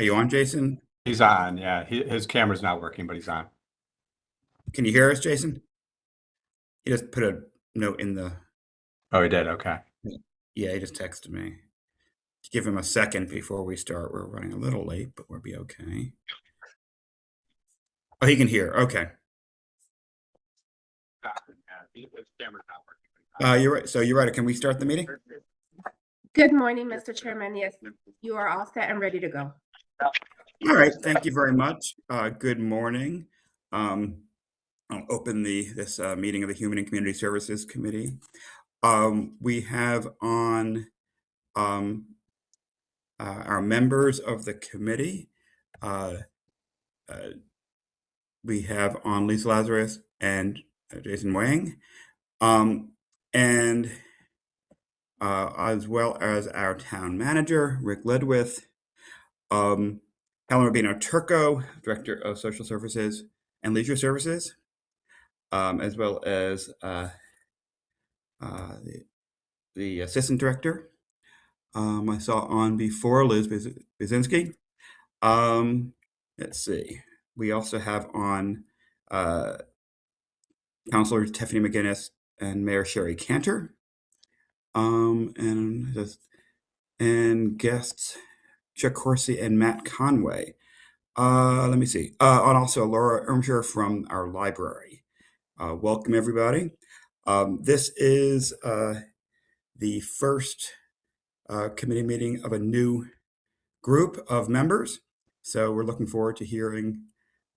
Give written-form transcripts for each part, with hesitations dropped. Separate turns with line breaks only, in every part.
Are you on, Jason?
He's on, yeah. His camera's not working, but he's on.
Can you hear us, Jason? He just put a note in the.
Oh, he did. Okay.
Yeah, he just texted me. Give him a second before we start. We're running a little late, but we'll be okay. Oh, he can hear. Okay.
His camera's not working.
You're right. So you're right. Can we start the meeting?
Good morning, Mr. Chairman. Yes, you are all set and ready to go.
All right. Thank you very much. Good morning. I'll open this meeting of the Human and Community Services Committee. We have on our members of the committee. We have on Lisa Lazarus and Jason Wang, and as well as our town manager, Rick Ledwith, Helen Rubino Turco, Director of Social Services and Leisure Services, as well as the Assistant Director. I saw on before Liz Bizinski. Let's see. We also have on Councilors Tiffany McGinnis and Mayor Sherry Cantor, and guests Chuck Horsey and Matt Conway. Let me see. And also Laura Ermsher from our library. Welcome, everybody. This is the first committee meeting of a new group of members. So we're looking forward to hearing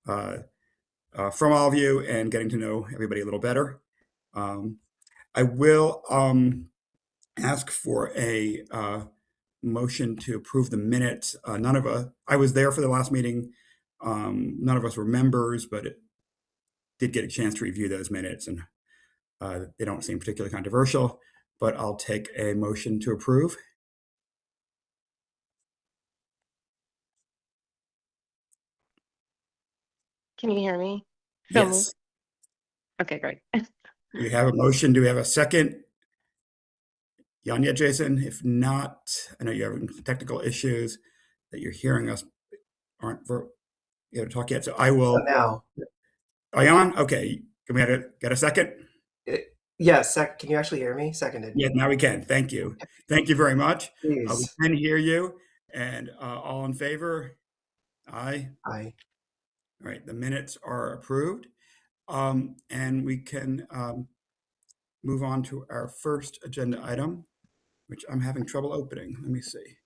from all of you and getting to know everybody a little better. I will ask for a motion to approve the minutes. I was there for the last meeting. None of us were members, but it did get a chance to review those minutes, and they don't seem particularly controversial, but I'll take a motion to approve.
Can you hear me?
Yes.
Okay, great.
We have a motion. Do we have a second? Yanya, Jason? If not, I know you're having technical issues that you're hearing us aren't able to talk yet. So I will.
Now.
Are you on? Okay. Can we get a second?
Yes. Can you actually hear me? Seconded.
Yeah, now we can. Thank you. Thank you very much. We
Please.
can hear you. And all in favor? Aye.
Aye.
All right. The minutes are approved. And we can move on to our first agenda item, which I'm having trouble opening. Let me see.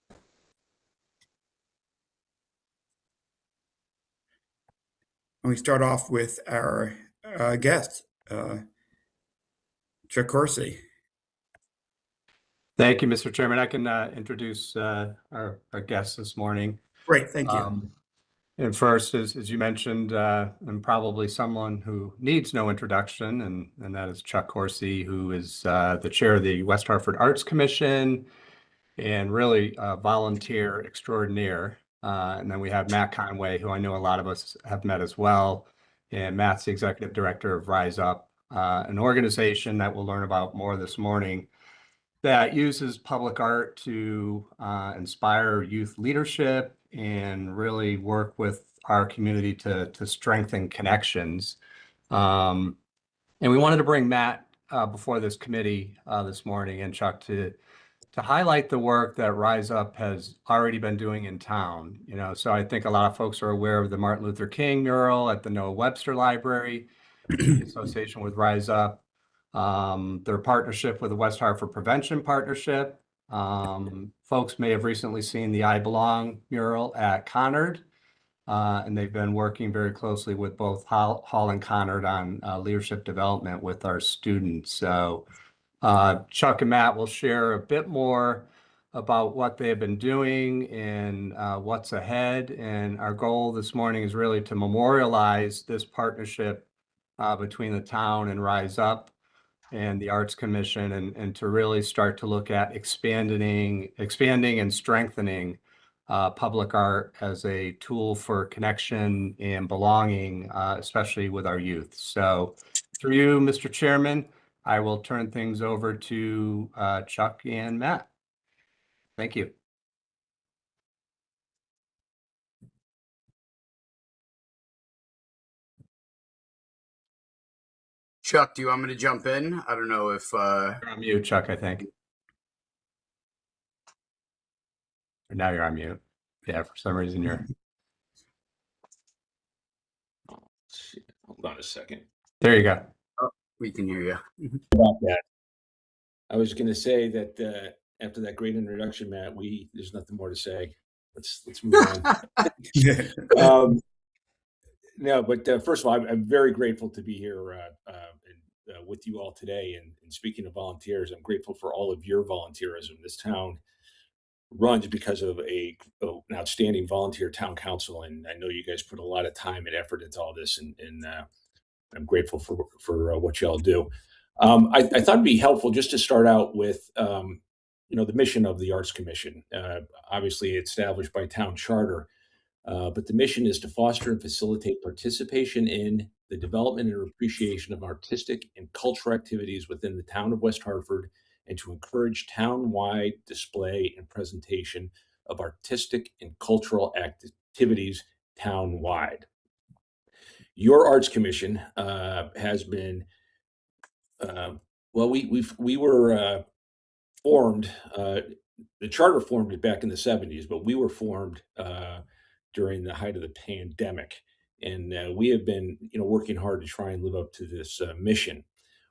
And we start off with our guest, Chuck Horsey.
Thank you, Mr. Chairman. I can introduce our guest this morning.
Great, thank you.
And first, as you mentioned, I'm probably someone who needs no introduction, and that is Chuck Horsey, who is the chair of the West Hartford Arts Commission and really a volunteer extraordinaire. And then we have Matt Conway, who I know a lot of us have met as well. And Matt's the executive director of RiseUP, an organization that we'll learn about more this morning that uses public art to inspire youth leadership and really work with our community to strengthen connections. And we wanted to bring Matt before this committee this morning, and Chuck, to highlight the work that RiseUP has already been doing in town. So I think a lot of folks are aware of the Martin Luther King mural at the Noah Webster Library in association with RiseUP. Their partnership with the West Hartford Prevention Partnership. Folks may have recently seen the I Belong mural at Conard, and they've been working very closely with both Hall and Conard on leadership development with our students. So Chuck and Matt will share a bit more about what they have been doing and what's ahead. And our goal this morning is really to memorialize this partnership between the town and RiseUP and the Arts Commission, and to really start to look at expanding and strengthening public art as a tool for connection and belonging, especially with our youth. So through you, Mr. Chairman, I will turn things over to Chuck and Matt. Thank you.
Chuck, do you want me to jump in? I don't know if
You're on mute, Chuck, I think. Or now you're on mute. Yeah, for some reason you're.
Hold on a second.
There you go.
we can hear you.
About that, I was going to say that after that great introduction, Matt, there's nothing more to say. Let's move on. No, but first of all, I'm very grateful to be here with you all today. And speaking of volunteers, I'm grateful for all of your volunteerism. This town runs because of an outstanding volunteer town council, and I know you guys put a lot of time and effort into all this, and I'm grateful for what y'all do. I thought it'd be helpful just to start out with the mission of the Arts Commission. Obviously, it's established by town charter. But the mission is to foster and facilitate participation in the development and appreciation of artistic and cultural activities within the town of West Hartford, and to encourage town-wide display and presentation of artistic and cultural activities town-wide. Your Arts Commission has been, we were formed. The charter formed it back in the 70s, but we were formed during the height of the pandemic. And we have been, working hard to try and live up to this mission.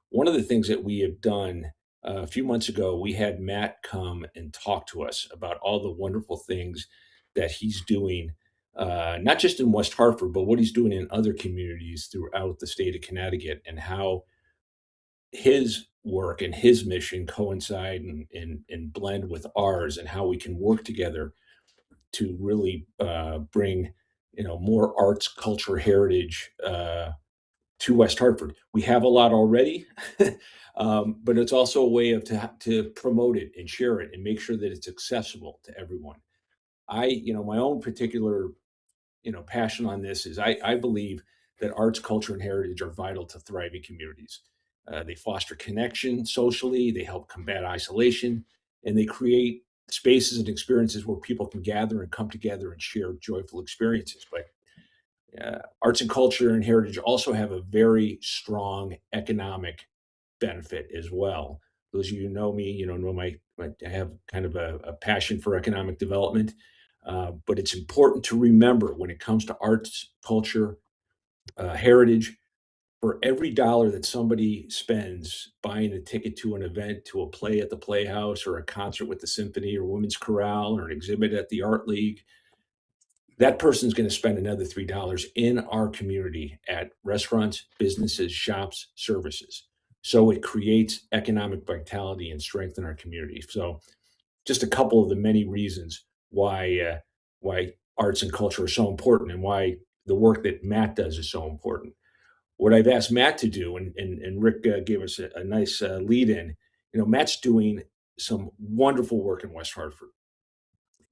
One of the things that we have done a few months ago, we had Matt come and talk to us about all the wonderful things that he's doing, not just in West Hartford, but what he's doing in other communities throughout the state of Connecticut, and how his work and his mission coincide and blend with ours, and how we can work together to really bring more arts, culture, heritage to West Hartford. We have a lot already, but it's also a way to promote it and share it and make sure that it's accessible to everyone. My own particular passion on this is I believe that arts, culture, and heritage are vital to thriving communities. They foster connection socially, they help combat isolation, and they create spaces and experiences where people can gather and come together and share joyful experiences. But arts and culture and heritage also have a very strong economic benefit as well. Those of you who know me, know I have kind of a passion for economic development. But it's important to remember when it comes to arts, culture, heritage, for every dollar that somebody spends buying a ticket to an event, to a play at the Playhouse, or a concert with the symphony or women's chorale, or an exhibit at the Art League, that person's going to spend another $3 in our community at restaurants, businesses, shops, services. So it creates economic vitality and strength in our community. So just a couple of the many reasons why arts and culture are so important, and why the work that Matt does is so important. What I've asked Matt to do, and Rick gave us a nice lead in, Matt's doing some wonderful work in West Hartford.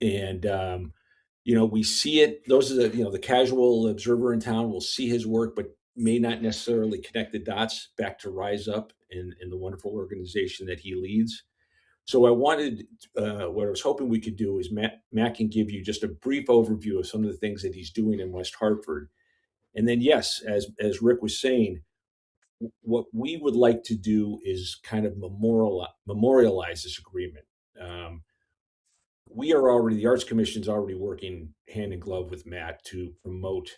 And, we see it, those are the casual observer in town will see his work, but may not necessarily connect the dots back to RiseUP and the wonderful organization that he leads. So what I was hoping we could do is Matt can give you just a brief overview of some of the things that he's doing in West Hartford. And then, yes, as Rick was saying, what we would like to do is kind of memorialize this agreement. The Arts Commission is already working hand in glove with Matt to promote,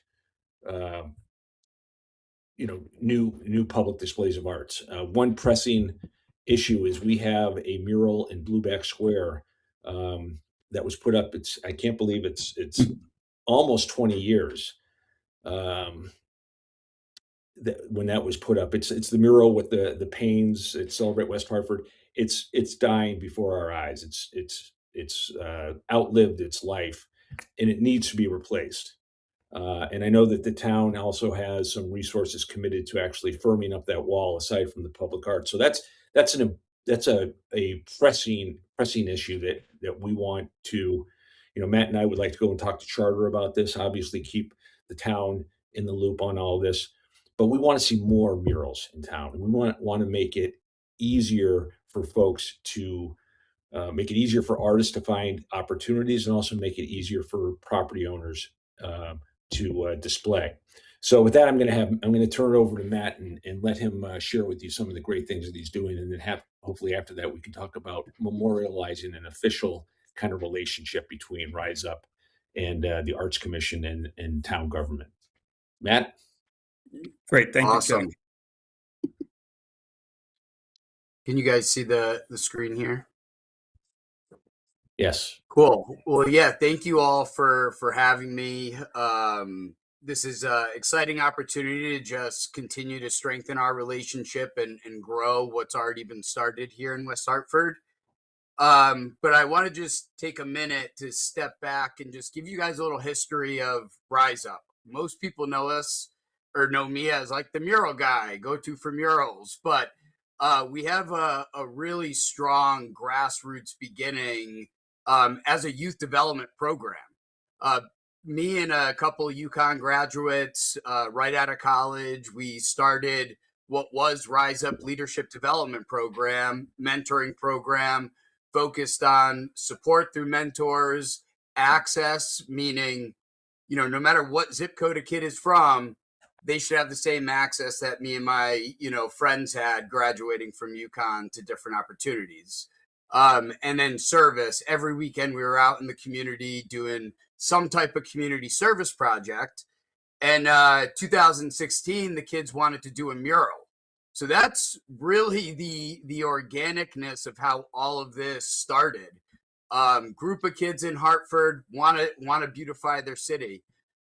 new public displays of arts. One pressing issue is we have a mural in Blueback Square that was put up. I can't believe it's almost 20 years. When that was put up, it's the mural with the panes. It's Celebrate West Hartford. It's dying before our eyes. It's outlived its life, and it needs to be replaced. And I know that the town also has some resources committed to actually firming up that wall aside from the public art. So that's a pressing issue that we want to, Matt and I would like to go and talk to Charter about this. Obviously, keep the town in the loop on all this, but we want to see more murals in town, and we want to make it easier for folks to make it easier for artists to find opportunities, and also make it easier for property owners to display. So with that, I'm going to turn it over to Matt and let him share with you some of the great things that he's doing, and then hopefully after that we can talk about memorializing an official kind of relationship between RiseUP and the Arts Commission and town government. Matt?
Great, thank you,
Awesome.
Chuck.
Can you guys see the screen here?
Yes.
Cool. Well, yeah, thank you all for having me. This is an exciting opportunity to just continue to strengthen our relationship and grow what's already been started here in West Hartford. But I want to just take a minute to step back and just give you guys a little history of RiseUP. Most people know us or know me as like the mural guy, go-to for murals, but we have a really strong grassroots beginning as a youth development program. Me and a couple UConn graduates right out of college, we started what was RiseUP Leadership Development Program, mentoring program, focused on support through mentors, access, meaning, no matter what zip code a kid is from, they should have the same access that me and my, friends had graduating from UConn to different opportunities. And then service. Every weekend we were out in the community doing some type of community service project. And 2016, the kids wanted to do a mural. So that's really the organicness of how all of this started. Group of kids in Hartford want to beautify their city.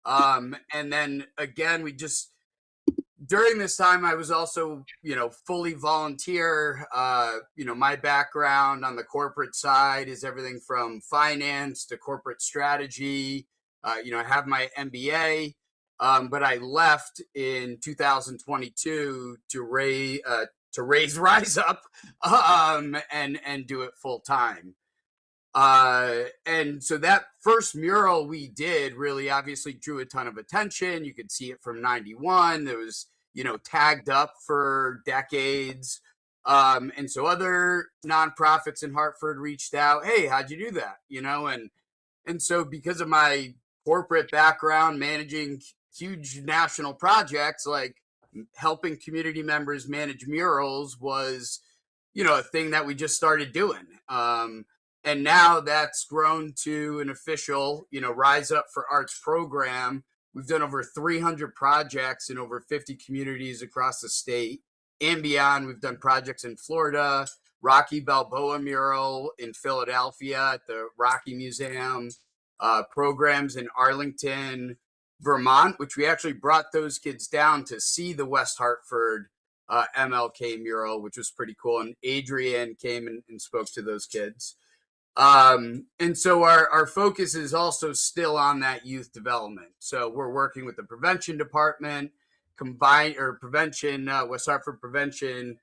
And then again, during this time, I was also, fully volunteer. My background on the corporate side is everything from finance to corporate strategy. I have my MBA. But I left in 2022 to raise RiseUP and do it full time. And so that first mural we did really obviously drew a ton of attention. You could see it from 91. It was, tagged up for decades. And so other nonprofits in Hartford reached out, hey, how'd you do that? And so because of my corporate background, managing huge national projects, like helping community members manage murals was, a thing that we just started doing. And now that's grown to an official, RiseUP for Arts program. We've done over 300 projects in over 50 communities across the state and beyond. We've done projects in Florida, Rocky Balboa mural in Philadelphia at the Rocky Museum, programs in Arlington, Vermont, which we actually brought those kids down to see the West Hartford MLK mural, which was pretty cool. And Adrian came and spoke to those kids. And so our focus is also still on that youth development. So we're working with the prevention department, West Hartford Prevention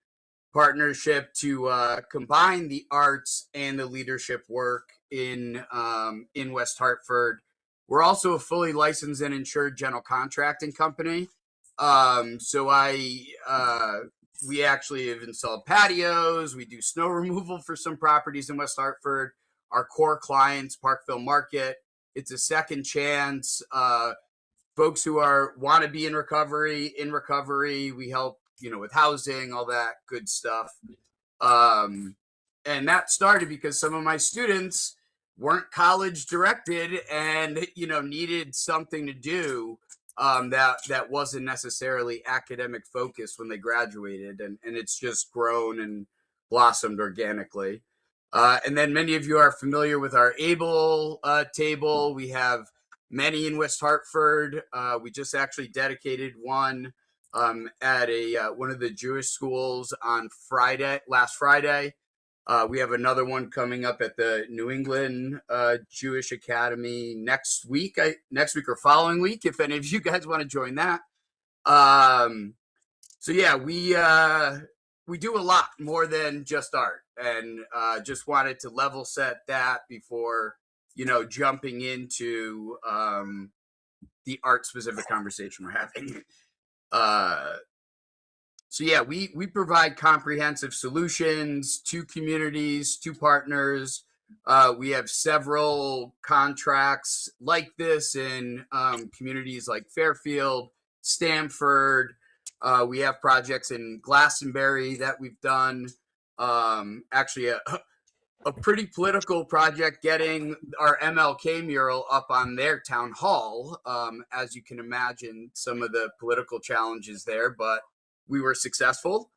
Partnership to combine the arts and the leadership work in West Hartford. We're also a fully licensed and insured general contracting company. So we actually have installed patios. We do snow removal for some properties in West Hartford. Our core clients, Parkville Market. It's a second chance. Folks who want to be in recovery. We help, with housing, all that good stuff. And that started because some of my students weren't college directed and, needed something to do that wasn't necessarily academic focused when they graduated. And it's just grown and blossomed organically. And then many of you are familiar with our ABLE table. We have many in West Hartford. We just actually dedicated one at one of the Jewish schools on last Friday. We have another one coming up at the New England Jewish Academy next week or following week, if any of you guys want to join that. So yeah, we do a lot more than just art, and just wanted to level set that before, jumping into the art specific conversation we're having. So yeah, we provide comprehensive solutions to communities, to partners. We have several contracts like this in communities like Fairfield, Stamford. We have projects in Glastonbury that we've done. Actually, a pretty political project getting our MLK mural up on their town hall. As you can imagine, some of the political challenges there, but we were successful.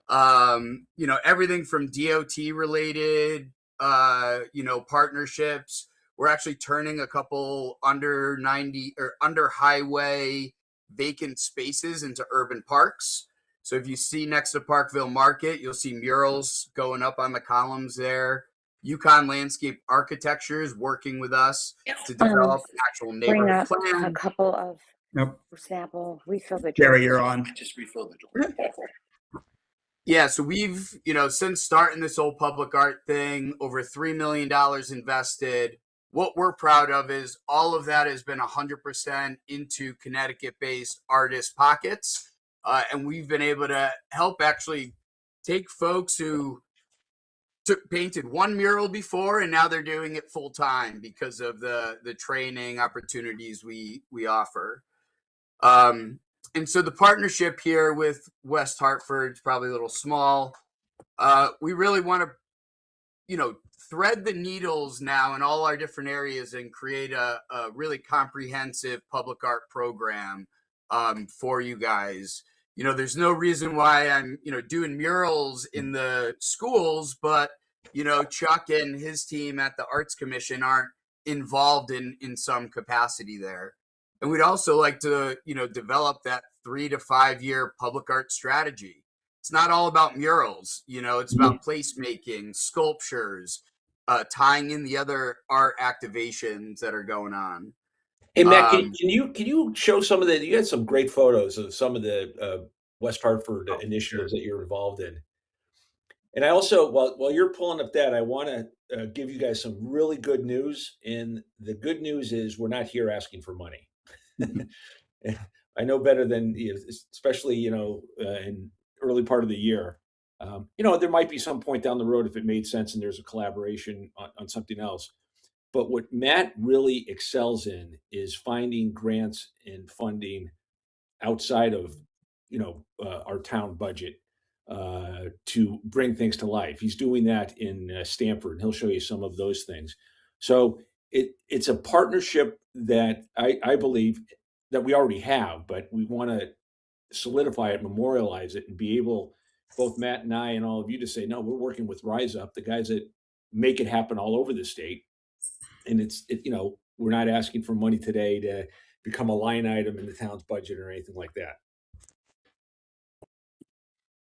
Everything from DOT related, partnerships. We're actually turning a couple under 90 or under highway vacant spaces into urban parks. So if you see next to Parkville Market, you'll see murals going up on the columns there. Yukon Landscape Architecture is working with us to develop an actual
Bring
neighborhood
up
plan.
a couple of,
Nope.
for example, refill the
Jerry,
drink.
you're on.
Just refill the drink.
Yeah, so we've, since starting this whole public art thing, over $3 million invested. What we're proud of is all of that has been 100% into Connecticut-based artist pockets. And we've been able to help actually take folks who painted one mural before and now they're doing it full time because of the training opportunities we offer. And so the partnership here with West Hartford is probably a little small. We really want to, thread the needles now in all our different areas and create a really comprehensive public art program for you guys. There's no reason why I'm, doing murals in the schools, but, Chuck and his team at the Arts Commission aren't involved in some capacity there. And we'd also like to, develop that 3 to 5 year public art strategy. It's not all about murals, it's about placemaking, sculptures, tying in the other art activations that are going on.
Hey Matt, can you show some of the? You had some great photos of some of the West Hartford initiatives that you're involved in. And I also, while you're pulling up that, I want to give you guys some really good news. And the good news is we're not here asking for money. I know better than, especially in early part of the year. There might be some point down the road if it made sense and there's a collaboration on something else. But what Matt really excels in is finding grants and funding outside of, our town budget to bring things to life. He's doing that in Stamford, and he'll show you some of those things. So it's a partnership that I believe that we already have, but we want to solidify it, memorialize it, and be able, both Matt and I and all of you, to say, no, we're working with RiseUP, the guys that make it happen all over the state. And we're not asking for money today to become a line item in the town's budget or anything like that.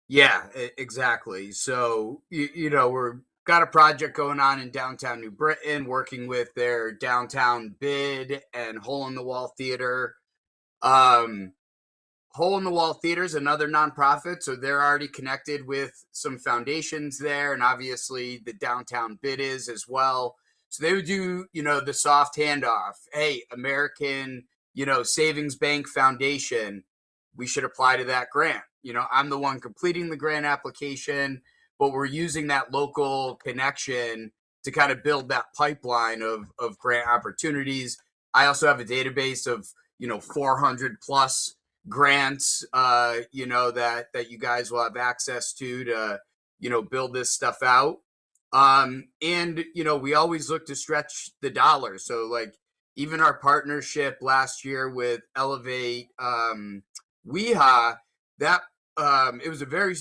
Yeah, exactly. So, we're got a project going on in downtown New Britain, working with their downtown bid and Hole in the Wall Theater. Hole in the Wall Theater is another nonprofit, so they're already connected with some foundations there, and obviously the downtown bid is as well. So they would do, the soft handoff. Hey, American, Savings Bank Foundation, we should apply to that grant. I'm the one completing the grant application, but we're using that local connection to kind of build that pipeline of grant opportunities. I also have a database of, 400 plus grants, that you guys will have access to, build this stuff out. And, we always look to stretch the dollar. So like even our partnership last year with Elevate, WEHA, that, it was a very,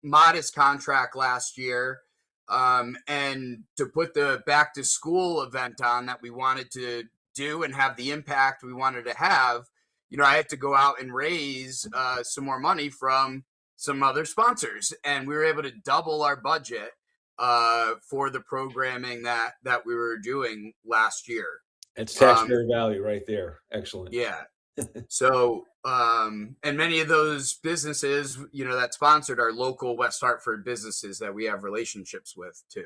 modest contract last year. And to put the back to school event on that we wanted to do and have the impact we wanted to have, I had to go out and raise some more money from some other sponsors, and we were able to double our budget for the programming that we were doing last year.
It's taxpayer value right there. Excellent.
Yeah. So, and many of those businesses, that sponsored are local West Hartford businesses that we have relationships with too.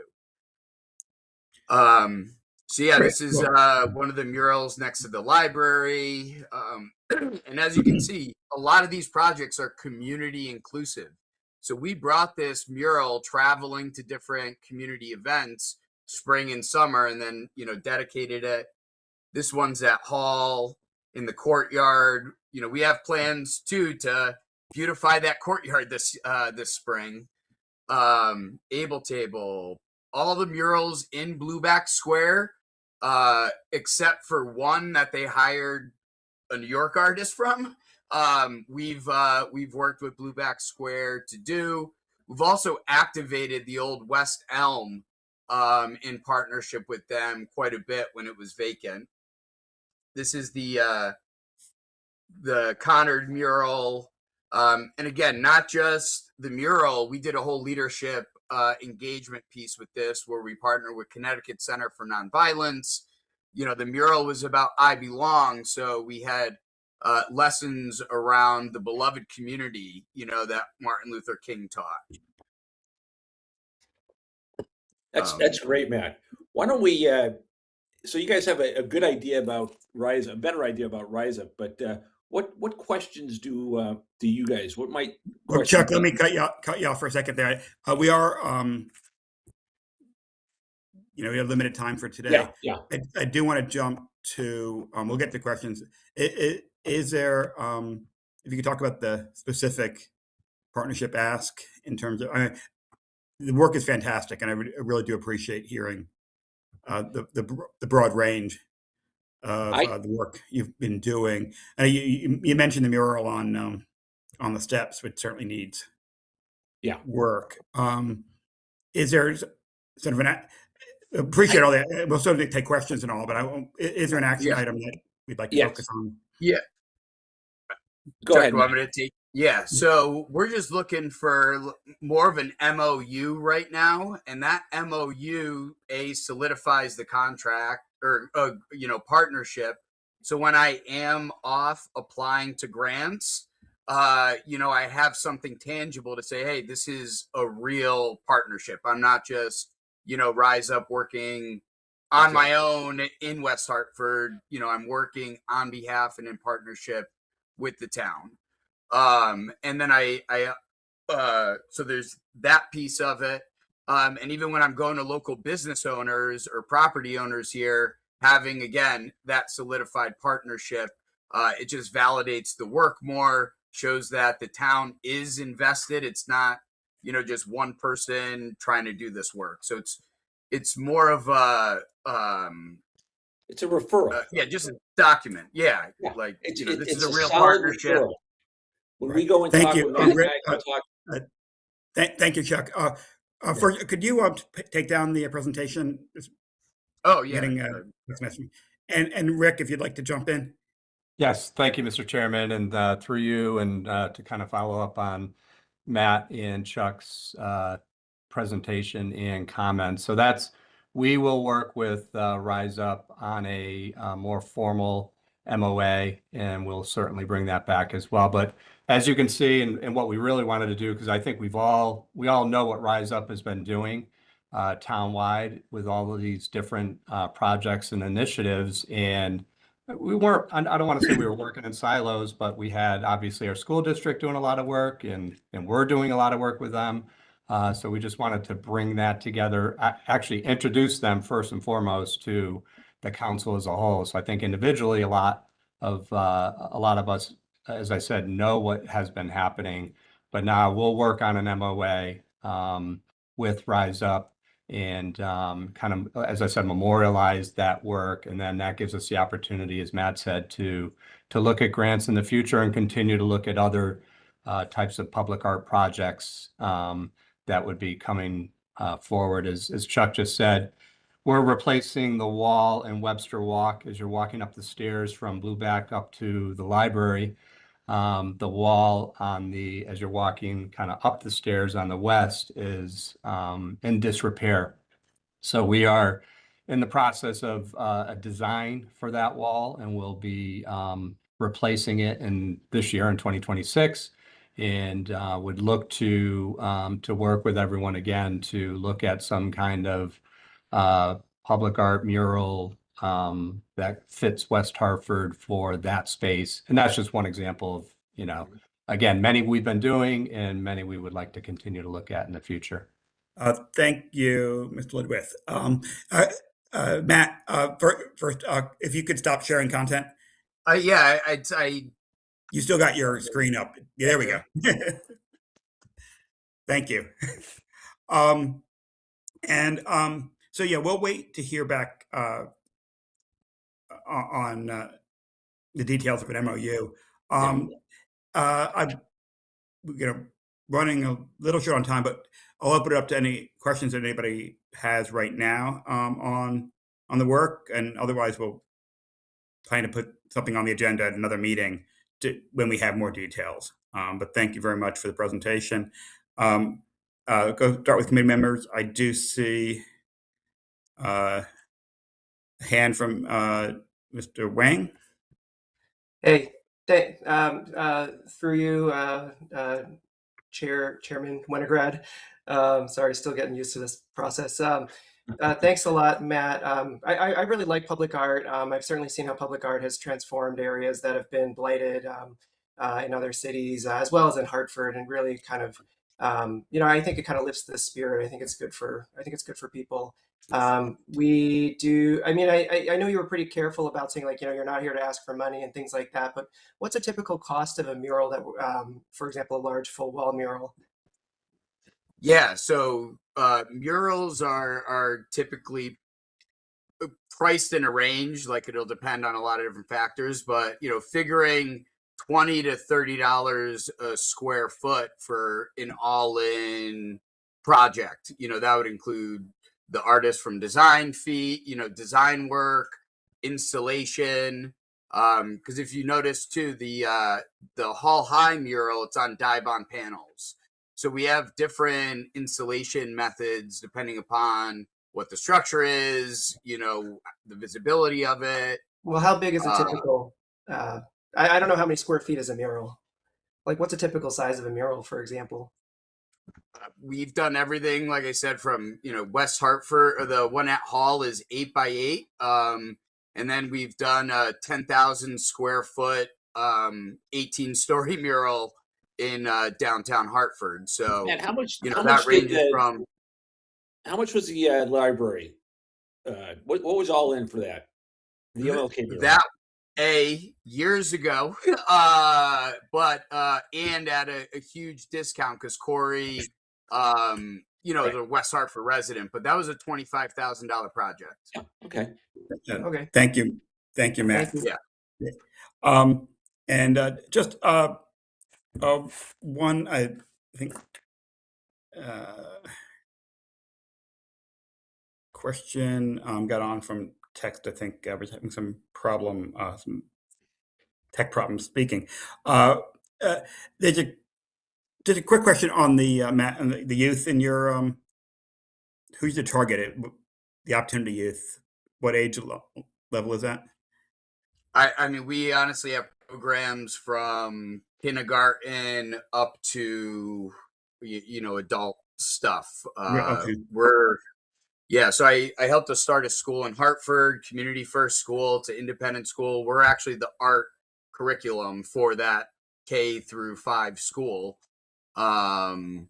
So yeah, this is one of the murals next to the library. And as you can see, a lot of these projects are community inclusive. So we brought this mural traveling to different community events, spring and summer, and then, dedicated it. This one's at Hall. in the courtyard. We have plans too to beautify that courtyard this spring. Able Table, all the murals in Blueback Square, except for one that they hired a New York artist from. We've worked with Blueback Square to do. We've also activated the old West Elm in partnership with them quite a bit when it was vacant. This is the Conard mural. And again, not just the mural, we did a whole leadership engagement piece with this where we partner with Connecticut Center for Nonviolence. The mural was about I Belong. So we had lessons around the beloved community, that Martin Luther King taught.
That's great, Matt. Why don't we, so you guys have a good idea about a better idea about RiseUp, but what questions do you guys, what might
Well,
questions?
Chuck, let me cut you off for a second there. We are, we have limited time for today.
Yeah.
I do want to jump to, we'll get to questions. Is there, if you could talk about the specific partnership ask in terms of, the work is fantastic, and I really do appreciate hearing the broad range of the work you've been doing. You mentioned the mural on the steps, which certainly needs work. Is there sort of appreciate all that? We'll certainly take questions and all, but is there an action item that we'd like to focus on?
Yeah.
Go
Chuck,
ahead.
I'm going to take. Yeah, so we're just looking for more of an MOU right now, and that MOU solidifies the contract or partnership. So when I am off applying to grants, I have something tangible to say, hey, this is a real partnership. I'm not just RiseUp working on my own in West Hartford. I'm working on behalf and in partnership with the town. And then so there's that piece of it. And even when I'm going to local business owners or property owners here, having, again, that solidified partnership, it just validates the work more, shows that the town is invested. It's not, just one person trying to do this work. So it's more of a,
it's a referral.
Just a document. Yeah. Like,
this
is a
a
real
solid
partnership.
referral. When we go and
Thank
talk
you.
with Matt,
Rick, thank you, Chuck. First, could you take down the presentation?
Oh, yeah.
And Rick, if you'd like to jump in.
Yes, thank you, Mr. Chairman, and through you, and to kind of follow up on Matt and Chuck's presentation and comments. So we will work with RiseUp on a more formal MOA, and we'll certainly bring that back as well. But as you can see, and what we really wanted to do, because I think we all know what RiseUp has been doing townwide with all of these different projects and initiatives, and we weren't, I don't want to say we were working in silos, but we had obviously our school district doing a lot of work, and we're doing a lot of work with them. So we just wanted to bring that together, actually introduce them first and foremost to the council as a whole. So I think individually, a lot of us, as I said, know what has been happening, but now we'll work on an MOA with RiseUp and kind of, as I said, memorialize that work. And then that gives us the opportunity, as Matt said, to look at grants in the future and continue to look at other types of public art projects that would be coming forward. As Chuck just said, we're replacing the wall in Webster Walk as you're walking up the stairs from Blueback up to the library. The wall as you're walking kind of up the stairs on the west is in disrepair. So we are in the process of a design for that wall, and we'll be replacing it in this year in 2026, and would look to work with everyone again to look at some kind of public art mural that fits West Hartford for that space. And that's just one example of, again, many we've been doing and many we would like to continue to look at in the future.
Thank you, Mr. Lidwith. Matt, first, if you could stop sharing content.
Yeah, I
You still got your screen up. Yeah, there we go. Thank you. Um, so yeah, we'll wait to hear back on the details of an MOU. I'm running a little short on time, but I'll open it up to any questions that anybody has right now on the work, and otherwise we'll kind of put something on the agenda at another meeting when we have more details. But thank you very much for the presentation. Go start with committee members. I do see a hand from Mr. Wang.
Hey, through you, Chairman Winograd. Sorry, still getting used to this process. Thanks a lot, Matt. I really like public art. I've certainly seen how public art has transformed areas that have been blighted in other cities, as well as in Hartford, and really kind of, I think it kind of lifts the spirit. I think it's good for people. We do. I mean, I know you were pretty careful about saying, like, you're not here to ask for money and things like that. But what's a typical cost of a mural that, for example, a large full wall mural?
Yeah, so murals are typically priced in a range. Like, it'll depend on a lot of different factors, but figuring $20 to $30 a square foot for an all-in project. That would include the artist from design fee, design work, installation. Because if you notice too, the Hall High mural, it's on die-bond panels. So we have different installation methods depending upon what the structure is, the visibility of it.
Well, how big is a typical? I don't know how many square feet is a mural. Like, what's a typical size of a mural, for example?
We've done everything, like I said, from West Hartford, or the one at Hall is 8 by 8, and then we've done a 10,000 square foot 18-story mural in downtown Hartford. So,
And how much?
that ranges from.
How much was the library? What was all in for that? The MLK mural.
That years ago, but and at a huge discount because Corey, the West Hartford resident, but that was a $25,000 project.
Yeah. Okay.
Okay.
Thank you, Matt.
Thank you.
Yeah.
And just one, I think, question got on from text. I think I was having some problem, some tech problems speaking. There's a quick question on the Matt and the youth in your who's the target? The opportunity youth. What age level is that?
I mean, we honestly have programs from kindergarten up to adult stuff.
Okay.
So I helped to start a school in Hartford, community first school. It's an independent school. We're actually the art curriculum for that K through 5 school. And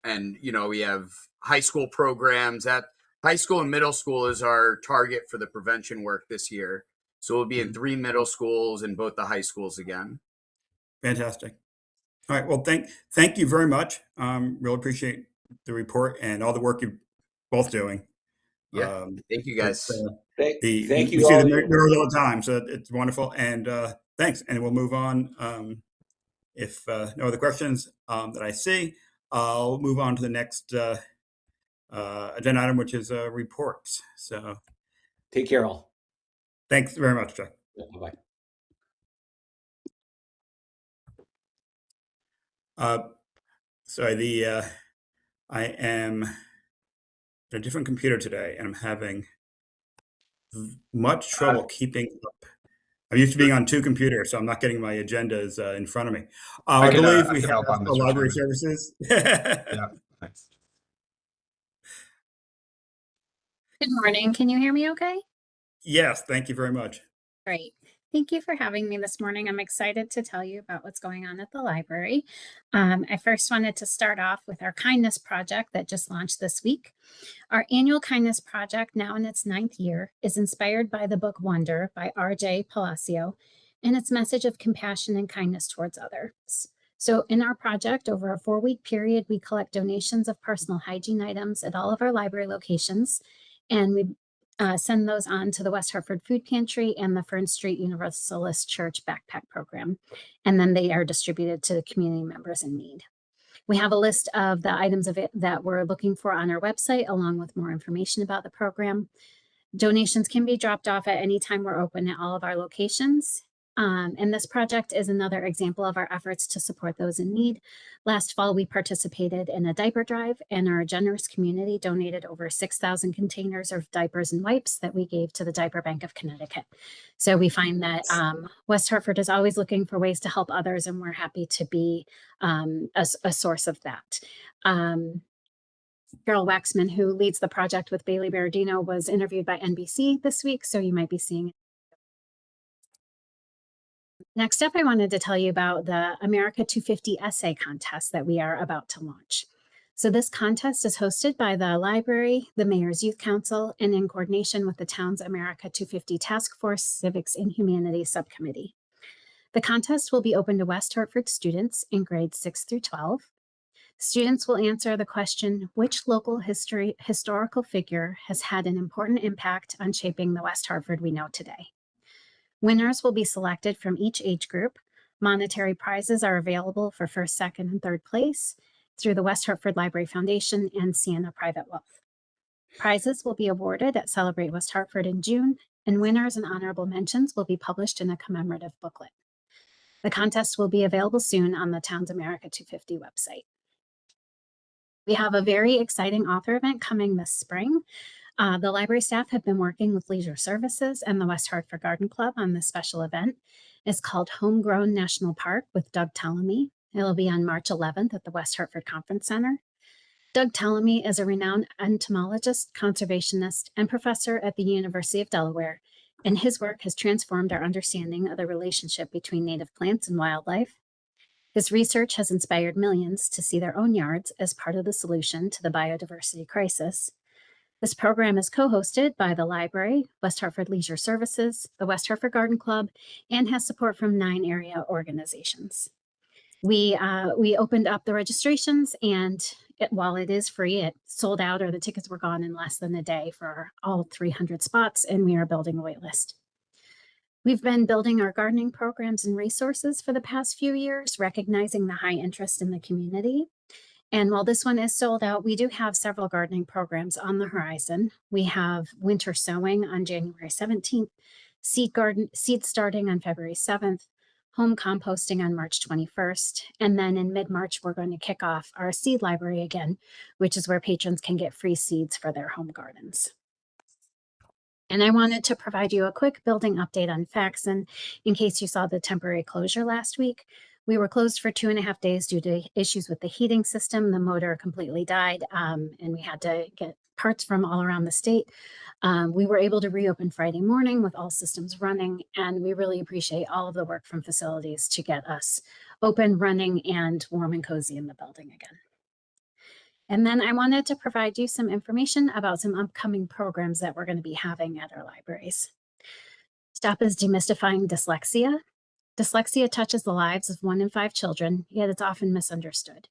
we have high school programs. That high school and middle school is our target for the prevention work this year. So we'll be in 3 middle schools and both the high schools again.
Fantastic. All right. Well, thank you very much. Really appreciate the report and all the work you're both doing.
Yeah. Thank you, guys.
Thank you.
We see the mirrors all the time, so it's wonderful. And thanks. And we'll move on. If no other questions that I see, I'll move on to the next agenda item, which is reports. So
take care, all.
Thanks very much, Chuck.
Yeah, bye-bye.
Sorry, I am on a different computer today, and I'm having much trouble keeping up. I'm used to being on 2 computers, so I'm not getting my agendas in front of me. I believe we have library services.
Yeah, thanks.
Good morning. Can you hear me okay?
Yes, thank you very much.
Great. Thank you for having me this morning. I'm excited to tell you about what's going on at the library. I first wanted to start off with our kindness project that just launched this week. Our annual kindness project, now in its 9th year, is inspired by the book Wonder by R.J. Palacio, and its message of compassion and kindness towards others. So in our project, over a 4-week period, we collect donations of personal hygiene items at all of our library locations, and we send those on to the West Hartford Food Pantry and the Fern Street Universalist Church Backpack Program. And then they are distributed to the community members in need. We have a list of the items of it that we're looking for on our website, along with more information about the program. Donations can be dropped off at any time we're open at all of our locations. And this project is another example of our efforts to support those in need. Last fall, we participated in a diaper drive, and our generous community donated over 6,000 containers of diapers and wipes that we gave to the Diaper Bank of Connecticut. So we find that West Hartford is always looking for ways to help others, and we're happy to be a source of that. Carol Waxman, who leads the project with Bailey Berardino, was interviewed by NBC this week, so you might be seeing it. Next up, I wanted to tell you about the America 250 essay contest that we are about to launch. So this contest is hosted by the library, the Mayor's Youth Council, and in coordination with the town's America 250 Task Force Civics and Humanities Subcommittee. The contest will be open to West Hartford students in grades 6 through 12. Students will answer the question, which local historical figure has had an important impact on shaping the West Hartford we know today? Winners will be selected from each age group. Monetary prizes are available for first, second, and third place through the West Hartford Library Foundation and Siena Private Wealth. Prizes will be awarded at Celebrate West Hartford in June, and winners and honorable mentions will be published in a commemorative booklet. The contest will be available soon on the town's America 250 website. We have a very exciting author event coming this spring. The library staff have been working with Leisure Services and the West Hartford Garden Club on this special event. It's called Homegrown National Park with Doug Tellamy. It'll be on March 11th at the West Hartford Conference Center. Doug Tellamy is a renowned entomologist, conservationist, and professor at the University of Delaware, and his work has transformed our understanding of the relationship between native plants and wildlife. His research has inspired millions to see their own yards as part of the solution to the biodiversity crisis. This program is co-hosted by the library, West Hartford Leisure Services, the West Hartford Garden Club, and has support from 9 area organizations. We opened up the registrations, and while it is free, it sold out, or the tickets were gone in less than a day for all 300 spots, and we are building a wait list. We've been building our gardening programs and resources for the past few years, recognizing the high interest in the community. And while this one is sold out, we do have several gardening programs on the horizon. We have winter sowing on January 17th, seed starting on February 7th, home composting on March 21st. And then in mid-March, we're going to kick off our seed library again, which is where patrons can get free seeds for their home gardens. And I wanted to provide you a quick building update on Faxon in case you saw the temporary closure last week. We were closed for 2.5 days due to issues with the heating system. The motor completely died, and we had to get parts from all around the state. We were able to reopen Friday morning with all systems running, and we really appreciate all of the work from facilities to get us open, running, and warm and cozy in the building again. And then I wanted to provide you some information about some upcoming programs that we're going to be having at our libraries. Stop is demystifying dyslexia. Dyslexia touches the lives of 1 in 5 children, yet it's often misunderstood.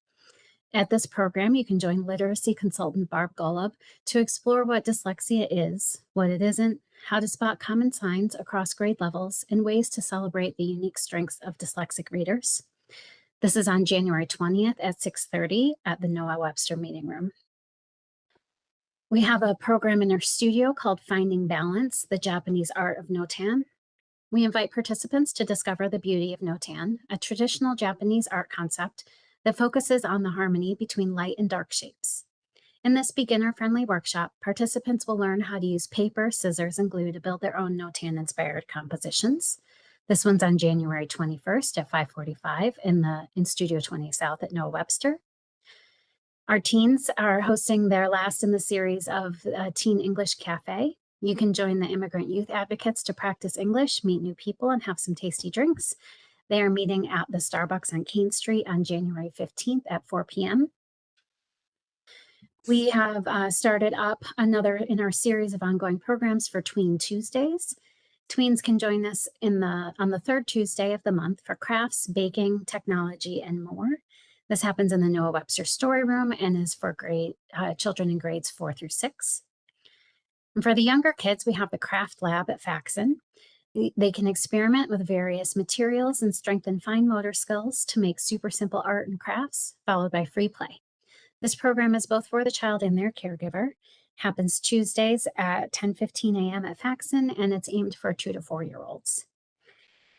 At this program, you can join literacy consultant Barb Golub to explore what dyslexia is, what it isn't, how to spot common signs across grade levels, and ways to celebrate the unique strengths of dyslexic readers. This is on January 20th at 6:30 at the Noah Webster Meeting Room. We have a program in our studio called Finding Balance, the Japanese Art of Notan. We invite participants to discover the beauty of Notan, a traditional Japanese art concept that focuses on the harmony between light and dark shapes. In this beginner-friendly workshop, participants will learn how to use paper, scissors, and glue to build their own Notan-inspired compositions. This one's on January 21st at 5:45 in Studio 20 South at Noah Webster. Our teens are hosting their last in the series of Teen English Cafe. You can join the immigrant youth advocates to practice English, meet new people, and have some tasty drinks. They are meeting at the Starbucks on Kane Street on January 15th at 4 p.m. We have started up another in our series of ongoing programs for Tween Tuesdays. Tweens can join us on the third Tuesday of the month for crafts, baking, technology, and more. This happens in the Noah Webster Story Room and is for children in grades 4 through 6. And for the younger kids, we have the craft lab at Faxon. They can experiment with various materials and strengthen fine motor skills to make super simple art and crafts, followed by free play. This program is both for the child and their caregiver. Happens Tuesdays at 10:15 a.m. at Faxon, and it's aimed for 2 to 4-year-olds.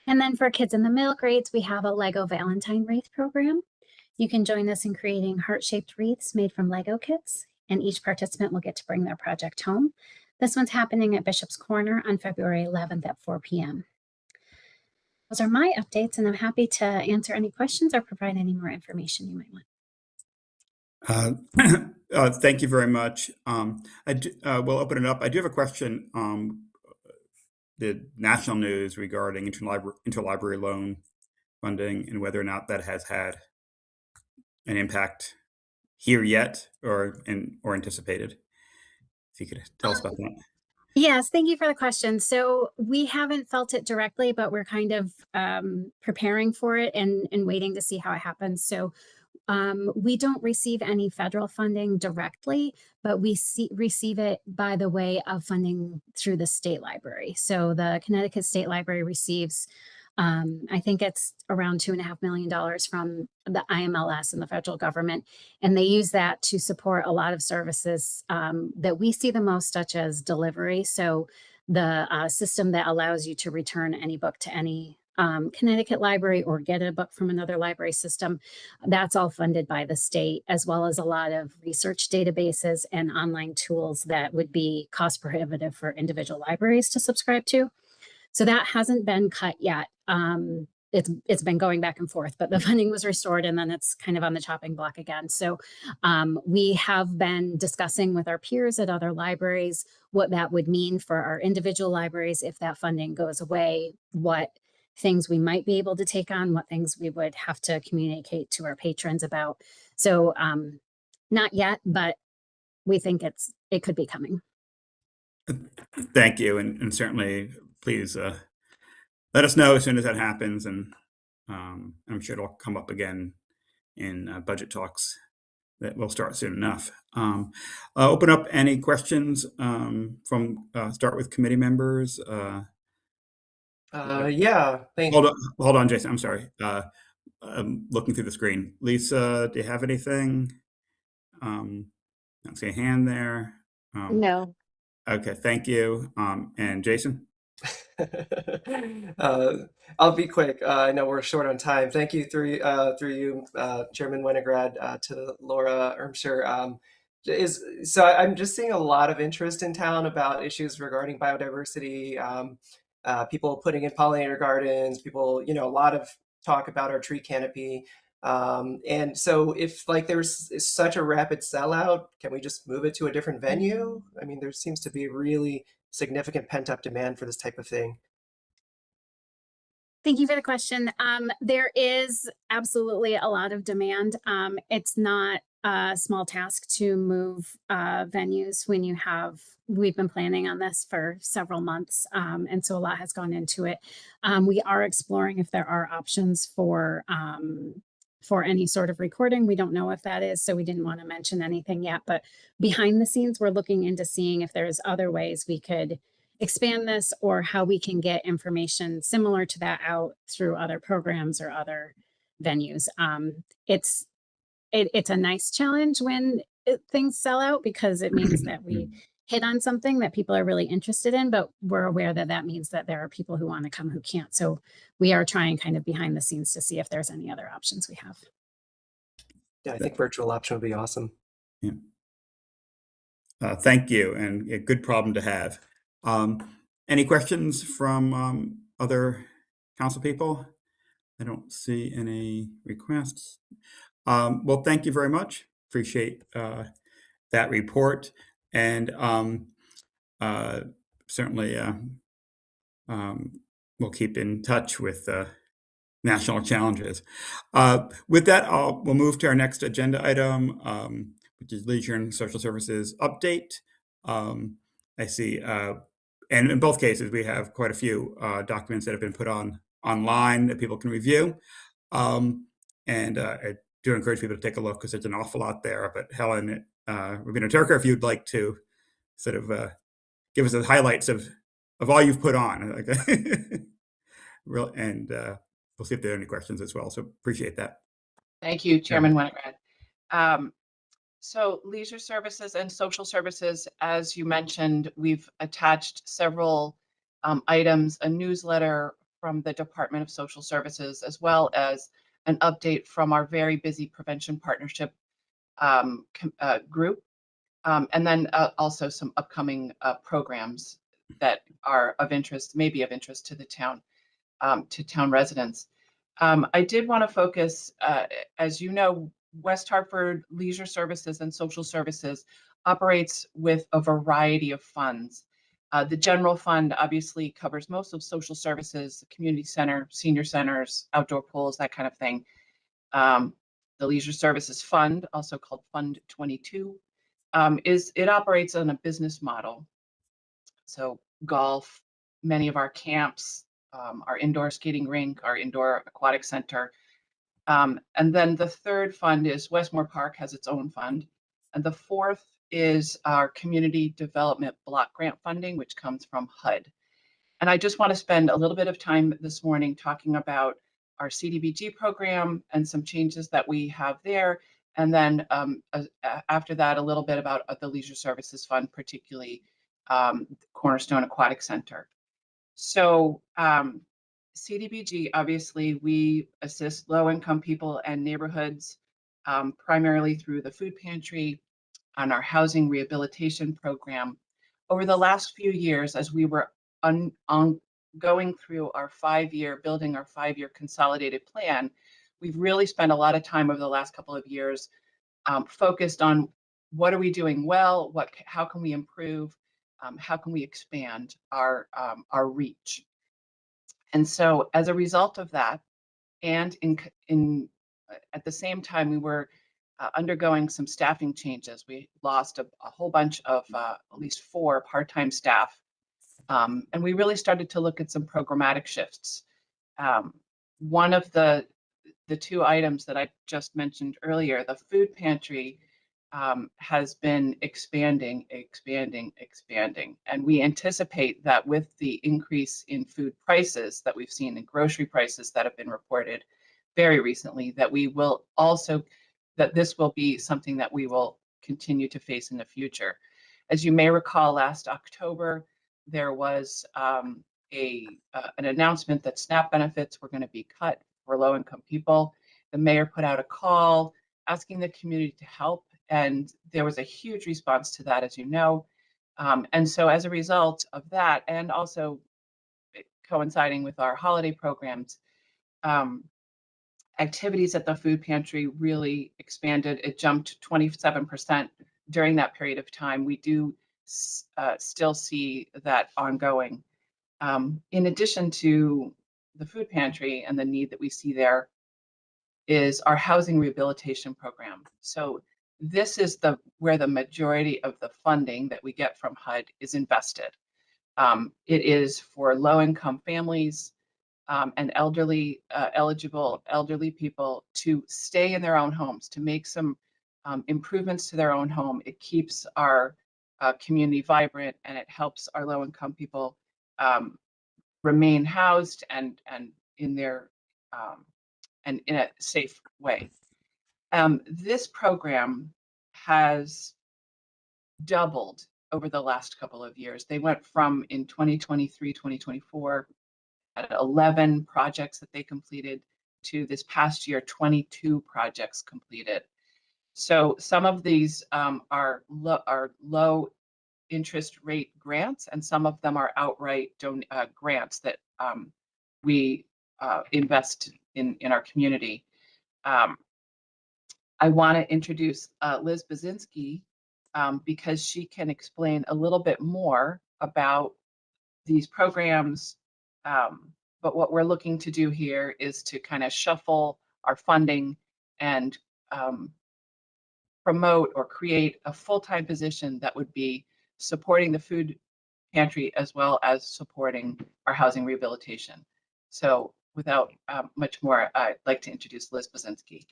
And then for kids in the middle grades, we have a Lego Valentine Wreath program. You can join us in creating heart-shaped wreaths made from Lego kits, and each participant will get to bring their project home. This one's happening at Bishop's Corner on February 11th at 4 p.m. Those are my updates, and I'm happy to answer any questions or provide any more information you might want.
Thank you very much. We'll open it up. I do have a question. The national news regarding interlibrary loan funding and whether or not that has had an impact here yet or anticipated. If you could tell us about that.
Yes, thank you for the question. So we haven't felt it directly, but we're kind of preparing for it and waiting to see how it happens. So we don't receive any federal funding directly, but we receive it by the way of funding through the state library. So the Connecticut State Library receives, I think it's around $2.5 million from the IMLS and the federal government. And they use that to support a lot of services that we see the most, such as delivery. So the system that allows you to return any book to any Connecticut library or get a book from another library system, that's all funded by the state, as well as a lot of research databases and online tools that would be cost prohibitive for individual libraries to subscribe to. So that hasn't been cut yet. It's been going back and forth, but the funding was restored and then it's kind of on the chopping block again. So we have been discussing with our peers at other libraries what that would mean for our individual libraries if that funding goes away, what things we might be able to take on, what things we would have to communicate to our patrons about. So not yet, but we think it could be coming.
Thank you, and certainly please let us know as soon as that happens, and I'm sure it'll come up again in budget talks that will start soon enough. Open up any questions from start with committee members.
Yeah, thank
Hold on, Jason. I'm sorry. I'm looking through the screen. Lisa, do you have anything? I don't see a hand there.
No.
Okay, thank you. And Jason?
I'll be quick. I know we're short on time. Thank you through you, Chairman Winograd, to Laura Ermshire. So I'm just seeing a lot of interest in town about issues regarding biodiversity, people putting in pollinator gardens, people, a lot of talk about our tree canopy. And so if there's such a rapid sellout, can we just move it to a different venue? I mean, there seems to be really significant pent-up demand for this type of thing.
Thank you for the question. There is absolutely a lot of demand. It's not a small task to move venues when we've been planning on this for several months. And so a lot has gone into it. We are exploring if there are options for any sort of recording. We don't know if that is, so we didn't want to mention anything yet, but behind the scenes, we're looking into seeing if there's other ways we could expand this or how we can get information similar to that out through other programs or other venues. It's a nice challenge when things sell out because it means that we hit on something that people are really interested in, but we're aware that that means that there are people who want to come who can't. So we are trying kind of behind the scenes to see if there's any other options we have.
Yeah, I think virtual option would be awesome.
Yeah. Thank you, and a good problem to have. Any questions from other council people? I don't see any requests. Well, thank you very much. Appreciate that report, and certainly we'll keep in touch with national challenges. With that, we'll move to our next agenda item, which is Leisure and Social Services update. I see and in both cases, we have quite a few documents that have been put online that people can review. And I do encourage people to take a look because there's an awful lot there. But Helen, Rubino Turker, if you'd like to sort of give us the highlights of all you've put on, okay? And we'll see if there are any questions as well. So appreciate that.
Thank you, Chairman Winograd. So leisure services and social services, as you mentioned, we've attached several items, a newsletter from the Department of Social Services, as well as an update from our very busy prevention partnership group, and then also some upcoming programs that are of interest, may be of interest to the town, to town residents. I did want to focus, as you know, West Hartford Leisure Services and Social Services operates with a variety of funds. The general fund obviously covers most of social services, community center, senior centers, outdoor pools, that kind of thing. The Leisure Services Fund, also called Fund 22, it operates on a business model. So golf, many of our camps, our indoor skating rink, our indoor aquatic center. And then the third fund is Westmore Park has its own fund. And the fourth is our community development block grant funding, which comes from HUD. And I just want to spend a little bit of time this morning talking about our CDBG program and some changes that we have there. And then after that, a little bit about the Leisure Services Fund, particularly Cornerstone Aquatic Center. So CDBG, obviously, we assist low-income people and neighborhoods primarily through the food pantry and our housing rehabilitation program. Over the last few years, as we were going through our building our 5-year consolidated plan, we've really spent a lot of time over the last couple of years focused on what are we doing well, how can we improve, how can we expand our reach. And so as a result of that, and at the same time, we were undergoing some staffing changes. We lost a whole bunch of at least 4 part-time staff. And we really started to look at some programmatic shifts. One of the 2 items that I just mentioned earlier, the food pantry, has been expanding. And we anticipate that with the increase in food prices that we've seen in grocery prices that have been reported very recently, that this will be something that we will continue to face in the future. As you may recall, last October, there was an announcement that SNAP benefits were going to be cut for low-income people. The mayor put out a call asking the community to help, and there was a huge response to that, as you know. And so as a result of that, and also coinciding with our holiday programs, activities at the food pantry really expanded. It jumped 27% during that period of time. We do still see that ongoing. In addition to the food pantry and the need that we see there is our housing rehabilitation program. So this is where the majority of the funding that we get from HUD is invested. It is for low-income families and eligible elderly people to stay in their own homes, to make some improvements to their own home. It keeps our community vibrant, and it helps our low-income people remain housed and in their and in a safe way. This program has doubled over the last couple of years. They went from, in 2023, 2024, at 11 projects that they completed to this past year, 22 projects completed. So some of these are low interest rate grants, and some of them are outright grants that we invest in our community. I want to introduce Liz Bazinski because she can explain a little bit more about these programs. But what we're looking to do here is to kind of shuffle our funding and promote or create a full-time position that would be supporting the food pantry, as well as supporting our housing rehabilitation. So without much more, I'd like to introduce Liz Basinski.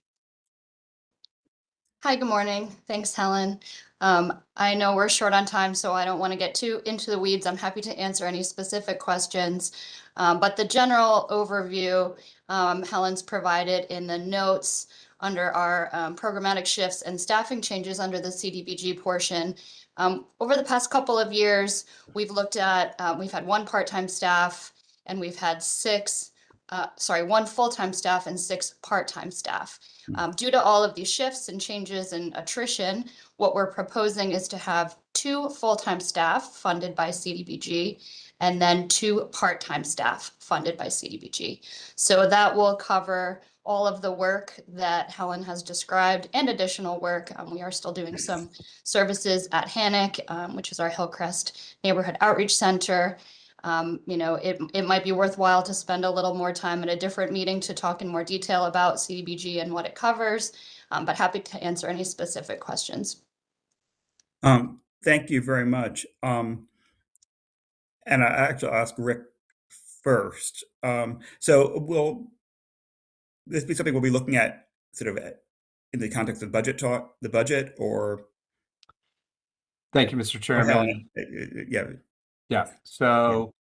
Hi, good morning. Thanks, Helen. I know we're short on time, so I don't want to get too into the weeds. I'm happy to answer any specific questions. But the general overview, Helen's provided in the notes under our programmatic shifts and staffing changes under the CDBG portion. Over the past couple of years, we've looked at, we've had one part-time staff and we've had one full-time staff and 6 part-time staff. Due to all of these shifts and changes in attrition, what we're proposing is to have 2 full-time staff funded by CDBG and then 2 part-time staff funded by CDBG. So that will cover all of the work that Helen has described and additional work. We are still doing some services at Hannock, which is our Hillcrest Neighborhood Outreach Center. It might be worthwhile to spend a little more time at a different meeting to talk in more detail about CDBG and what it covers, but happy to answer any specific questions.
Thank you very much. And I actually ask Rick first. So will this be something we'll be looking at sort of in the context of the budget, or?
Thank you, Mr. Chairman.
Yeah.
Yeah, so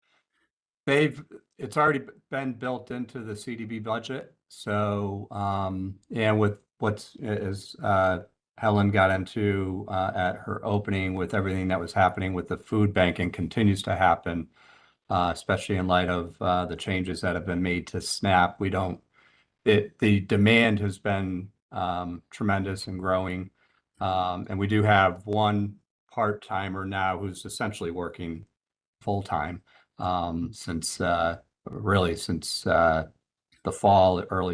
it's already been built into the CDB budget. So, and with as Helen got into at her opening, with everything that was happening with the food bank and continues to happen, especially in light of the changes that have been made to SNAP, the demand has been tremendous and growing. And we do have one part-timer now who's essentially working full-time since the early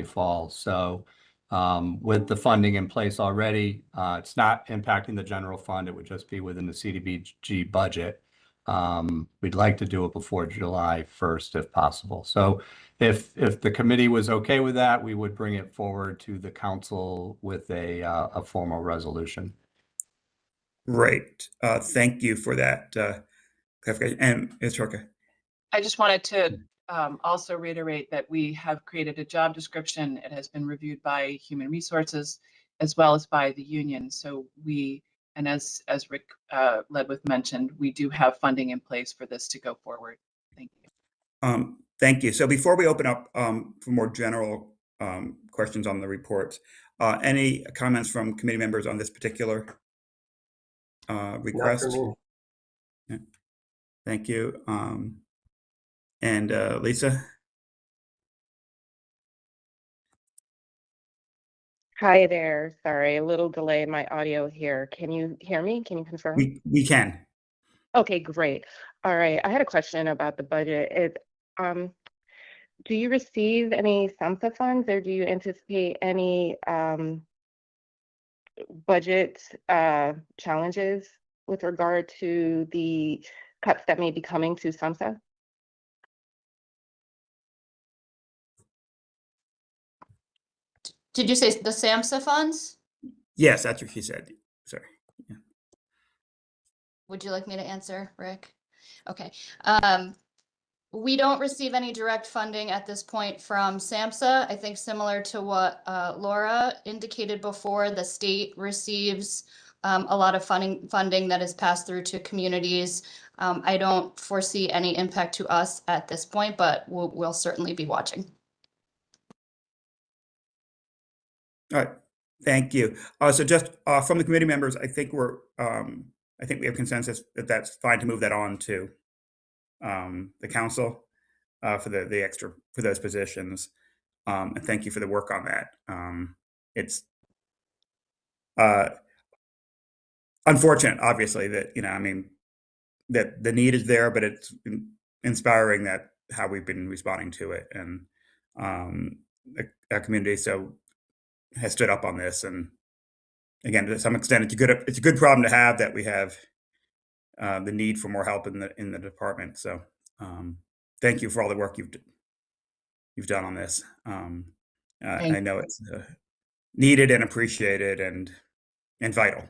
fall. So with the funding in place already, it's not impacting the general fund. It would just be within the CDBG budget. We'd like to do it before July 1st if possible. So if the committee was okay with that, we would bring it forward to the council with a formal resolution.
Great. Thank you for that clarification. And Ms. Chorka.
I just wanted to also reiterate that we have created a job description. It has been reviewed by Human Resources as well as by the union. So and as Rick Ledwith mentioned, we do have funding in place for this to go forward. Thank you.
Thank you. So before we open up for more general questions on the reports, any comments from committee members on this particular request?
Not for me.
Yeah. Thank you. And Lisa?
Hi there. Sorry, a little delay in my audio here. Can you hear me? Can you confirm?
We can.
Okay, great. All right. I had a question about the budget. Do you receive any SAMHSA funds, or do you anticipate any budget challenges with regard to the cuts that may be coming to SAMHSA?
Did you say the SAMHSA funds?
Yes, that's what she said. Sorry. Yeah.
Would you like me to answer, Rick? Okay. We don't receive any direct funding at this point from SAMHSA. I think similar to what Laura indicated before, the state receives a lot of funding that is passed through to communities. I don't foresee any impact to us at this point, but we'll certainly be watching.
All right. Thank you. So just from the committee members, I think we have consensus that that's fine to move that on to the council for the extra for those positions. And thank you for the work on that. It's unfortunate, obviously, that that the need is there, but it's inspiring that how we've been responding to it, and our community has stood up on this. And again, to some extent, it's a good problem to have, that we have the need for more help in the department. So thank you for all the work you've done on this. I know it's needed and appreciated and vital.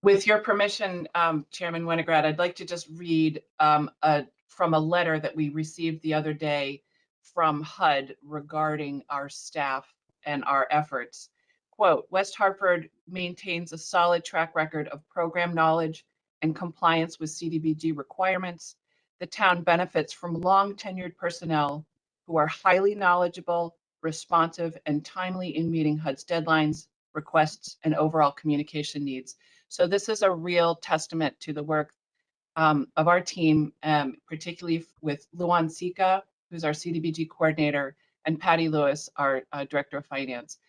With your permission, Chairman Winograd, I'd like to just read from a letter that we received the other day from HUD regarding our staff and our efforts. Quote, West Hartford maintains a solid track record of program knowledge and compliance with CDBG requirements. The town benefits from long tenured personnel who are highly knowledgeable, responsive, and timely in meeting HUD's deadlines, requests, and overall communication needs. So this is a real testament to the work of our team, particularly with Luan Sika, who's our CDBG coordinator, and Patty Lewis, our director of finance.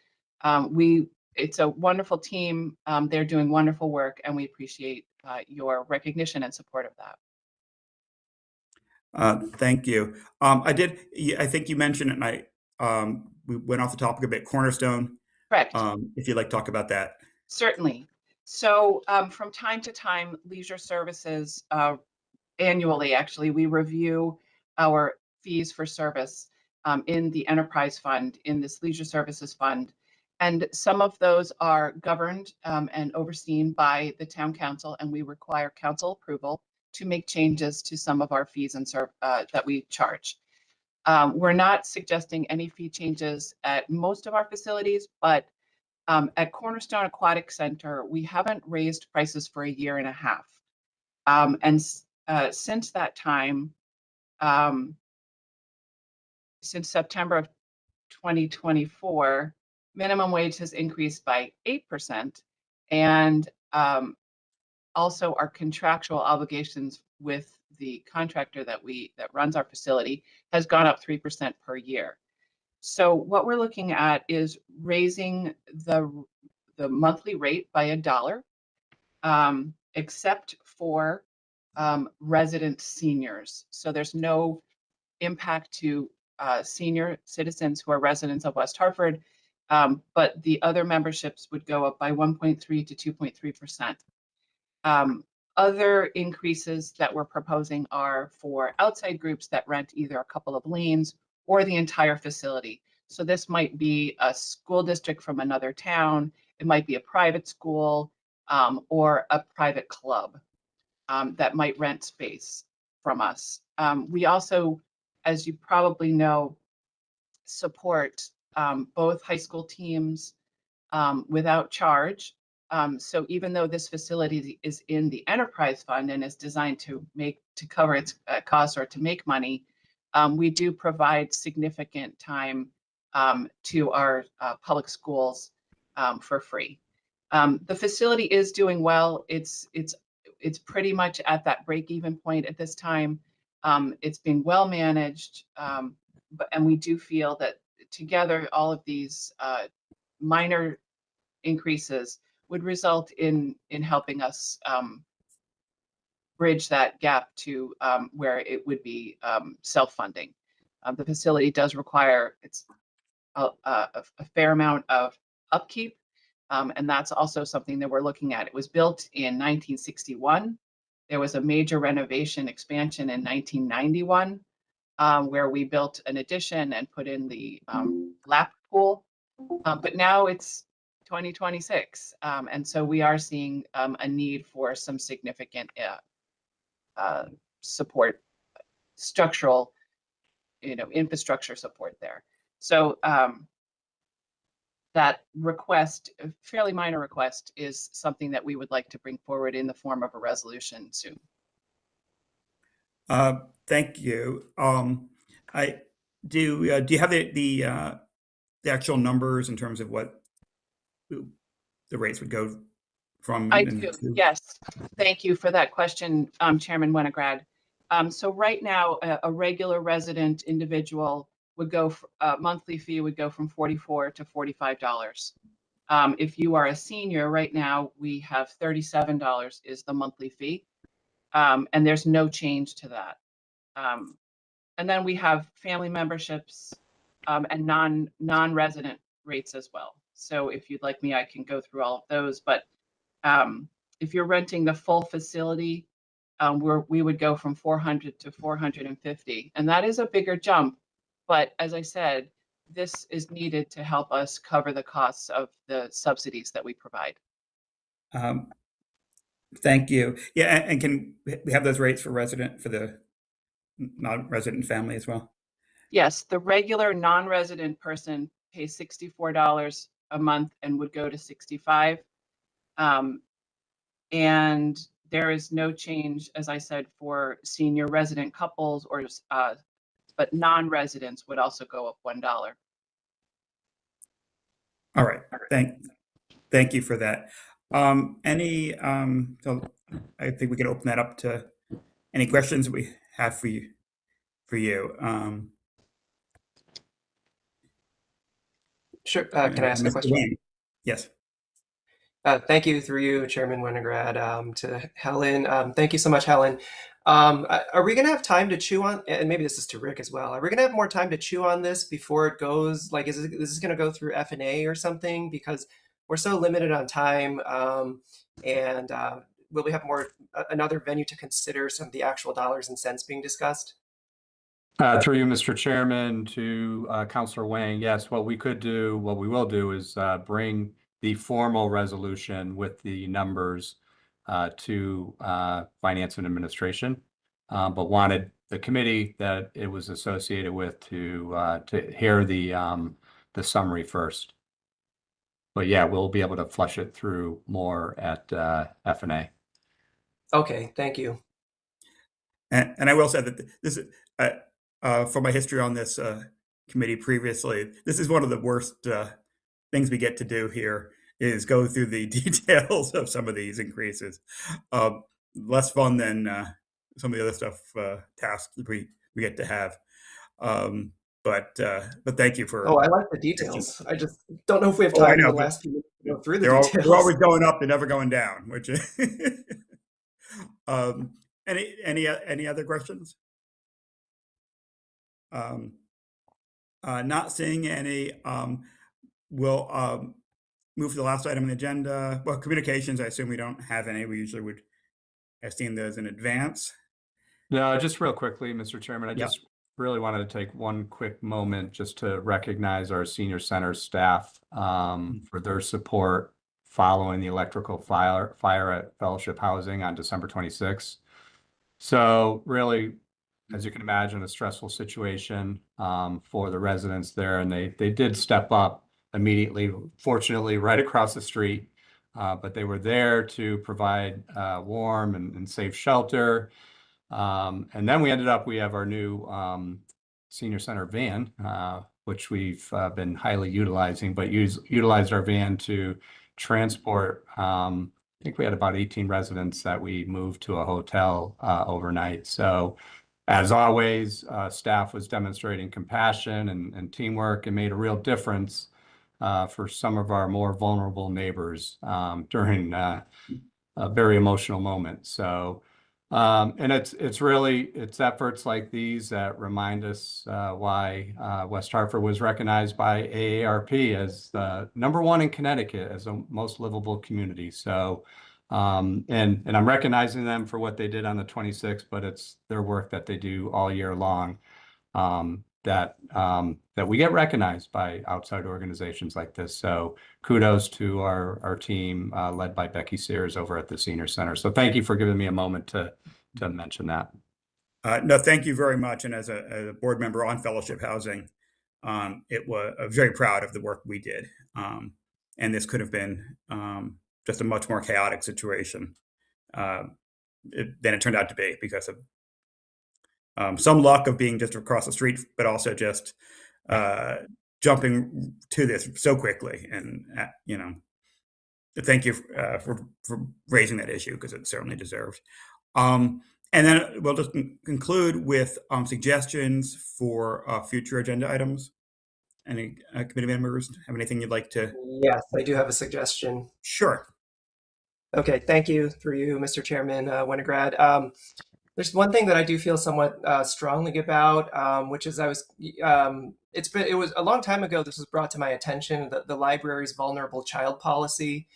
It's a wonderful team. They're doing wonderful work, and we appreciate your recognition and support of that.
Thank you. I think you mentioned it, and we went off the topic a bit. Cornerstone.
Correct.
If you'd like to talk about that.
Certainly. So from time to time, Leisure Services, annually, actually, we review our fees for service in the enterprise fund, in this Leisure Services fund. And some of those are governed and overseen by the town council, and we require council approval to make changes to some of our fees and that we charge. We're not suggesting any fee changes at most of our facilities, but at Cornerstone Aquatic Center, we haven't raised prices for a year and a half. Since that time, since September of 2024, minimum wage has increased by 8%. And also our contractual obligations with the contractor that runs our facility has gone up 3% per year. So what we're looking at is raising the monthly rate by $1, except for resident seniors. So there's no impact to senior citizens who are residents of West Hartford, but the other memberships would go up by 1.3 to 2.3%. Other increases that we're proposing are for outside groups that rent either a couple of lanes or the entire facility. So this might be a school district from another town. It might be a private school or a private club that might rent space from us. We also, as you probably know, support both high school teams without charge. So even though this facility is in the enterprise fund and is designed to cover its costs or to make money, we do provide significant time to our public schools for free. The facility is doing well. It's pretty much at that break-even point at this time. It's being well managed, and we do feel that together all of these minor increases would result in helping us bridge that gap to where it would be self-funding. The facility does require a fair amount of upkeep, and that's also something that we're looking at. It was built in 1961. There was a major renovation expansion in 1991, where we built an addition and put in the lap pool, but now it's 2026. And so we are seeing a need for some significant support, structural, infrastructure support there. So that request, a fairly minor request, is something that we would like to bring forward in the form of a resolution soon.
Thank you. Do you have the actual numbers in terms of what the rates would go from?
I do, yes. Thank you for that question, Chairman Winograd. So right now, a regular resident individual would go, monthly fee would go from $44 to $45. If you are a senior, right now, we have $37 is the monthly fee, and there's no change to that. And then we have family memberships and non-resident rates as well. So if you'd like me, I can go through all of those. But if you're renting the full facility, we would go from $400 to $450, and that is a bigger jump. But as I said, this is needed to help us cover the costs of the subsidies that we provide.
Thank you. Yeah, and can we have those rates for the non-resident family as well?
Yes, the regular non-resident person pays $64 a month and would go to 65. And there is no change, as I said, for senior resident couples but non-residents would also go up $1.
All right. Thank you for that. So I think we can open that up to any questions we have for you.
Sure. Can I ask a
Mr.
question?
Wayne? Yes.
Thank you, through you, Chairman Winograd, to Helen. Thank you so much, Helen. Are we going to have time to chew on, and maybe this is to Rick as well, are we going to have more time to chew on this before it goes, like, is this going to go through F&A or something? Because we're so limited on time, and will we have another venue to consider some of the actual dollars and cents being discussed?
Through you, Mr. Chairman, to Councilor Wang, yes, what we will do is bring the formal resolution with the numbers to Finance and Administration, but wanted the committee that it was associated with to hear the summary first. But yeah, we'll be able to flush it through more at F&A.
Okay, thank you.
And I will say that this is, from my history on this committee previously, this is one of the worst things we get to do here, is go through the details of some of these increases. Less fun than some of the other stuff, tasks we get to have. But thank you for.
Oh, I like the details. I just don't know if we have
Oh, I
time in
know,
the
but
last few minutes to go through the
they're
details.
always going up and never going down, which is. Any other questions? Not seeing any, we'll move to the last item on the agenda. Well, communications, I assume we don't have any. We usually would have seen those in advance.
No, just real quickly, Mr. Chairman, I
Yep.
just really wanted to take one quick moment just to recognize our senior center staff for their support following the electrical fire at Fellowship Housing on December 26th. So really, as you can imagine, a stressful situation for the residents there, and they did step up immediately, fortunately, right across the street, but they were there to provide warm and safe shelter. And then we have our new senior center van, which we've been highly utilizing, but utilized our van to transport. I think we had about 18 residents that we moved to a hotel overnight. So as always, staff was demonstrating compassion and teamwork and made a real difference for some of our more vulnerable neighbors during a very emotional moment. So, and it's efforts like these that remind us why West Hartford was recognized by AARP as the #1 in Connecticut as the most livable community. So, and I'm recognizing them for what they did on the 26th, but it's their work that they do all year long that we get recognized by outside organizations like this. So kudos to our team led by Becky Sears over at the Senior Center. So thank you for giving me a moment to mention that.
No, thank you very much. And as a board member on Fellowship Housing, I'm very proud of the work we did. And this could have been just a much more chaotic situation than it turned out to be, because of some luck of being just across the street, but also just jumping to this so quickly. And, thank you for raising that issue, because it's certainly deserved. And then we'll just conclude with suggestions for future agenda items. Any committee members have anything you'd like to?
Yes, I do have a suggestion.
Sure.
Okay, thank you, through you, Mr. Chairman Winograd. There's one thing that I do feel somewhat strongly about, which is it was a long time ago this was brought to my attention, the library's vulnerable child policy.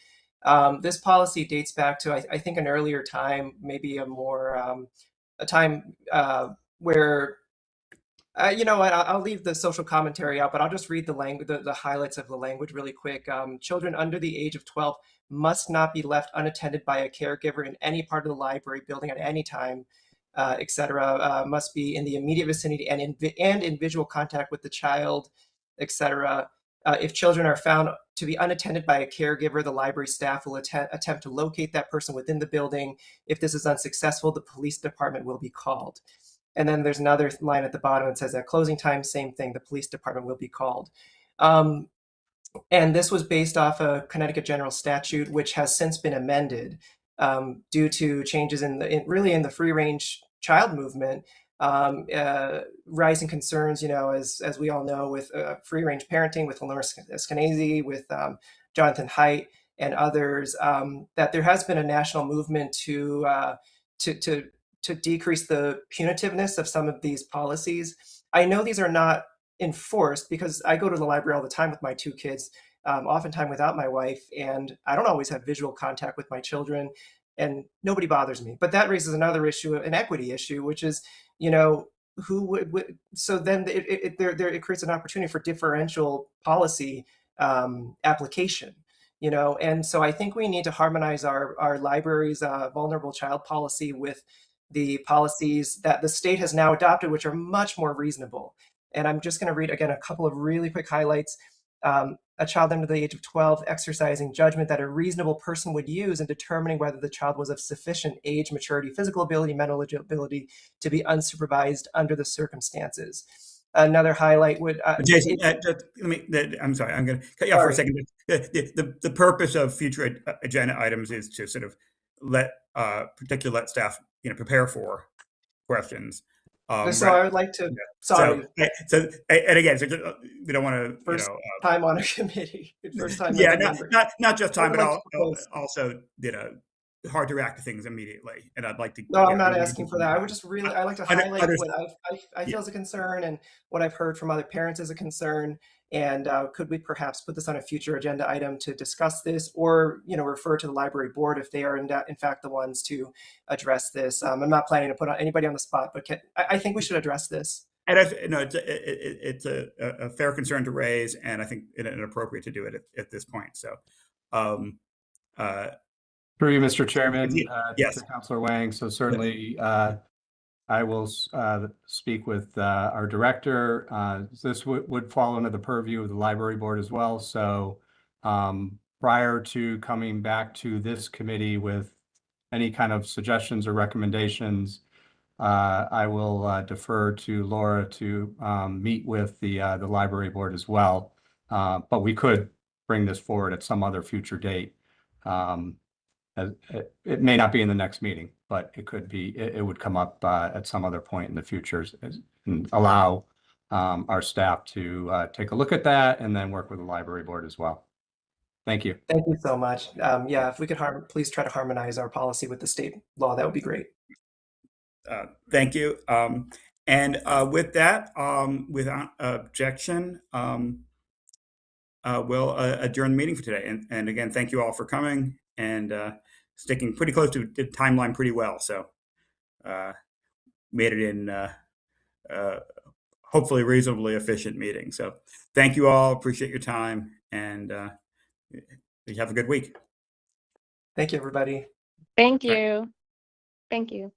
This policy dates back to, I think, an earlier time, maybe a time where You know what? I'll leave the social commentary out, but I'll just read the language, the highlights of the language really quick. Children under the age of 12 must not be left unattended by a caregiver in any part of the library building at any time, etc. Must be in the immediate vicinity and in visual contact with the child, etc. If children are found to be unattended by a caregiver, the library staff will attempt to locate that person within the building. If this is unsuccessful, the police department will be called. And then there's another line at the bottom that says at closing time, same thing, the police department will be called. And this was based off a Connecticut general statute, which has since been amended due to changes in the free range child movement, rising concerns, as we all know, with free range parenting, with Lenore Skenazy, with Jonathan Haidt and others, that there has been a national movement to decrease the punitiveness of some of these policies. I know these are not enforced because I go to the library all the time with my 2 kids, oftentimes without my wife, and I don't always have visual contact with my children, and nobody bothers me. But that raises another issue, an equity issue, which is, who would so then it creates an opportunity for differential policy application. And so I think we need to harmonize our library's vulnerable child policy with the policies that the state has now adopted, which are much more reasonable. And I'm just going to read again a couple of really quick highlights. A child under the age of 12 exercising judgment that a reasonable person would use in determining whether the child was of sufficient age, maturity, physical ability, mental ability to be unsupervised under the circumstances. Another highlight would
Jason, I'm sorry, I'm going to cut you off for a second. The purpose of future agenda items is to sort of particularly let staff prepare for questions.
So I would like to. Sorry.
So and again, we don't want to.
First time on a committee. First time.
Yeah, not just time, but also hard to react to things immediately. And I'd like to.
No, I'm not asking for that. I would just I like to highlight what I feel is a concern and what I've heard from other parents is a concern. And could we perhaps put this on a future agenda item to discuss this, or refer to the library board if they are in fact the ones to address this? I'm not planning to put anybody on the spot, but I think we should address this.
And it's a fair concern to raise, and I think it's inappropriate to do it at this point. So,
through you, Mr. Chairman,
yes,
to Councilor Wang. So certainly, I will speak with our director. This would fall under the purview of the library board as well. So prior to coming back to this committee with any kind of suggestions or recommendations, I will defer to Laura to meet with the library board as well. But we could bring this forward at some other future date. It may not be in the next meeting, but it could be. It would come up at some other point in the future and allow our staff to take a look at that and then work with the library board as well. Thank you.
Thank you so much. Yeah, if we could please try to harmonize our policy with the state law, that would be great.
Thank you. And with that, without objection, we'll adjourn the meeting for today. And again, thank you all for coming and sticking pretty close to the timeline pretty well. So made it in hopefully reasonably efficient meeting. So thank you all. Appreciate your time, and you have a good week.
Thank you, everybody.
Thank you. Thank you.